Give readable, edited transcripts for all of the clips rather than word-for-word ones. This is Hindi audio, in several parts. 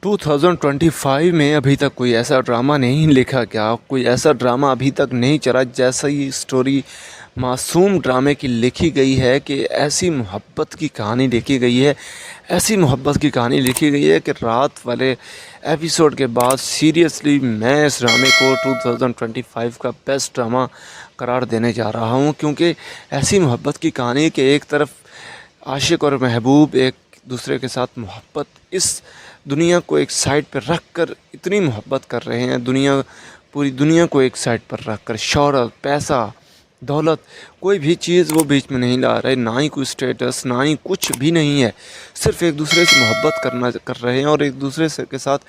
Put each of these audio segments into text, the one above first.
2025 में अभी तक कोई ऐसा ड्रामा नहीं लिखा गया, कोई ऐसा ड्रामा अभी तक नहीं चला जैसा ही स्टोरी मासूम ड्रामे की लिखी गई है कि ऐसी मोहब्बत की कहानी लिखी गई है, ऐसी मोहब्बत की कहानी लिखी गई है कि रात वाले एपिसोड के बाद सीरियसली मैं इस ड्रामे को 2025 का बेस्ट ड्रामा करार देने जा रहा हूँ। क्योंकि ऐसी मोहब्बत की कहानी कि एक तरफ आशिक और महबूब एक दूसरे के साथ मोहब्बत, इस दुनिया को एक साइड पर रख कर इतनी मोहब्बत कर रहे हैं, पूरी दुनिया को एक साइड पर रख कर शोहरत, पैसा, दौलत, कोई भी चीज़ वो बीच में नहीं ला रहे, ना ही कोई स्टेटस, ना ही कुछ भी नहीं है। सिर्फ एक दूसरे से मोहब्बत कर रहे हैं और एक दूसरे से के साथ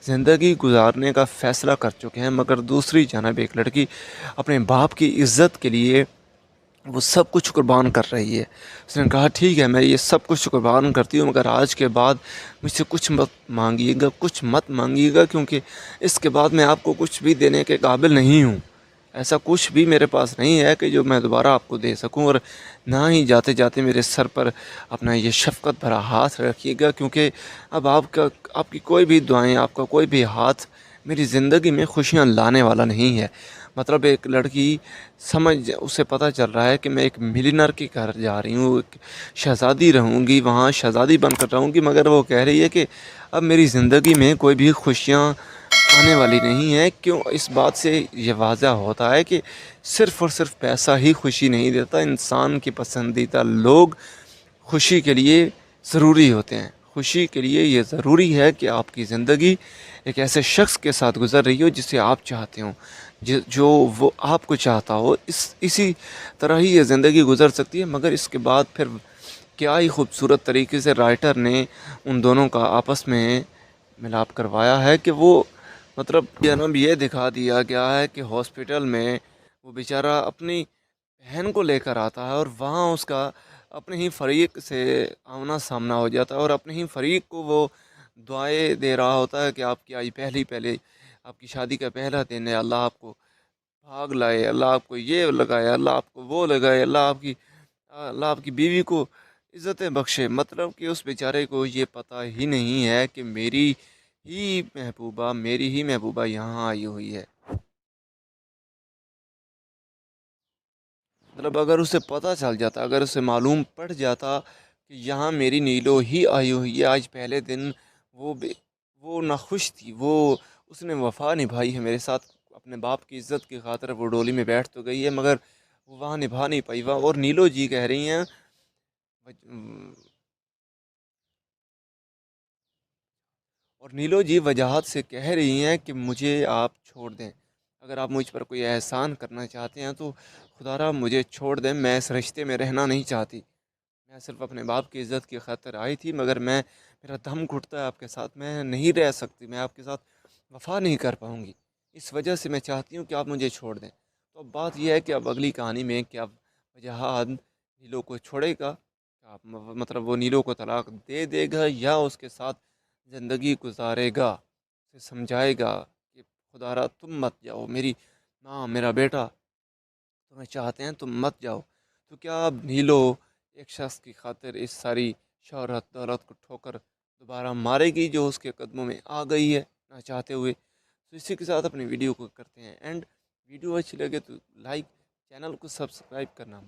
ज़िंदगी गुजारने का फ़ैसला कर चुके हैं। मगर दूसरी जानब एक लड़की अपने बाप की इज़्ज़त के लिए वो सब कुछ कुर्बान कर रही है। उसने कहा ठीक है, मैं ये सब कुछ कुर्बान करती हूँ, मगर आज के बाद मुझसे कुछ मत मांगिएगा, कुछ मत मांगिएगा, क्योंकि इसके बाद मैं आपको कुछ भी देने के काबिल नहीं हूँ। ऐसा कुछ भी मेरे पास नहीं है कि जो मैं दोबारा आपको दे सकूं। और ना ही जाते जाते मेरे सर पर अपना ये शफ़क़त भरा हाथ रखिएगा, क्योंकि अब आपकी कोई भी दुआएं, आपका कोई भी हाथ मेरी ज़िंदगी में खुशियां लाने वाला नहीं है। मतलब एक लड़की उसे पता चल रहा है कि मैं एक मिलियनर के घर जा रही हूँ, एक शहज़ादी रहूँगी, वहाँ शहज़ादी बनकर रहूँगी, मगर वो कह रही है कि अब मेरी ज़िंदगी में कोई भी खुशियाँ आने वाली नहीं है। क्यों? इस बात से ये वाज़ह होता है कि सिर्फ़ और सिर्फ पैसा ही खुशी नहीं देता। इंसान के पसंदीदा लोग खुशी के लिए ज़रूरी होते हैं। खुशी के लिए ये ज़रूरी है कि आपकी ज़िंदगी एक ऐसे शख्स के साथ गुज़र रही हो जिसे आप चाहते हो, जो वो आपको चाहता हो। इसी तरह ही ये ज़िंदगी गुज़र सकती है। मगर इसके बाद फिर क्या ही खूबसूरत तरीके से राइटर ने उन दोनों का आपस में मिलाप करवाया है कि वो, मतलब जन्म ये दिखा दिया गया है कि हॉस्पिटल में वो बेचारा अपनी बहन को लेकर आता है और वहाँ उसका अपने ही फरीक से आमना सामना हो जाता है और अपने ही फरीक को वो दुआएं दे रहा होता है कि आपकी आज पहले आपकी शादी का पहला दिन है, अल्लाह आपको भाग लाए, अल्लाह आपको ये लगाए, अल्लाह आपको वो लगाए, अल्लाह आपकी बीवी को इज़्ज़तें बख्शे। मतलब कि उस बेचारे को ये पता ही नहीं है कि मेरी ही महबूबा यहाँ आई हुई है। मतलब अगर उसे पता चल जाता, अगर उसे मालूम पड़ जाता कि यहाँ मेरी नीलो ही आई हुई है आज पहले दिन, वो नाखुश थी, वो उसने वफ़ा निभाई है मेरे साथ, अपने बाप की इज़्ज़त की खातिर वो डोली में बैठ तो गई है, मगर वो वहाँ निभा नहीं पाई। वहाँ और नीलो जी कह रही हैं, और नीलो जी वजाहत से कह रही हैं कि मुझे आप छोड़ दें। अगर आप मुझ पर कोई एहसान करना चाहते हैं तो खुदारा मुझे छोड़ दें, मैं इस रिश्ते में रहना नहीं चाहती। मैं सिर्फ अपने बाप की इज़्ज़त की खातिर आई थी, मगर मेरा दम घुटता है आपके साथ, मैं नहीं रह सकती, मैं आपके साथ वफ़ा नहीं कर पाऊँगी। इस वजह से मैं चाहती हूँ कि आप मुझे छोड़ दें। तो अब बात यह है कि अब अगली कहानी में क्या वजह नीलो को छोड़ेगा? क्या मतलब वो नीलो को तलाक दे देगा या उसके साथ ज़िंदगी गुजारेगा, उसे समझाएगा कि खुदारा तुम मत जाओ, मेरी माँ, मेरा बेटा तुम्हें चाहते हैं, तुम मत जाओ। तो क्या अब नीलो एक शख्स की खातिर इस सारी शोहरत दौलत को ठोकर दोबारा मारेगी जो उसके कदमों में आ गई है ना चाहते हुए? तो इसी के साथ अपनी वीडियो को करते हैं एंड। वीडियो अच्छी लगे तो लाइक, चैनल को सब्सक्राइब करना मत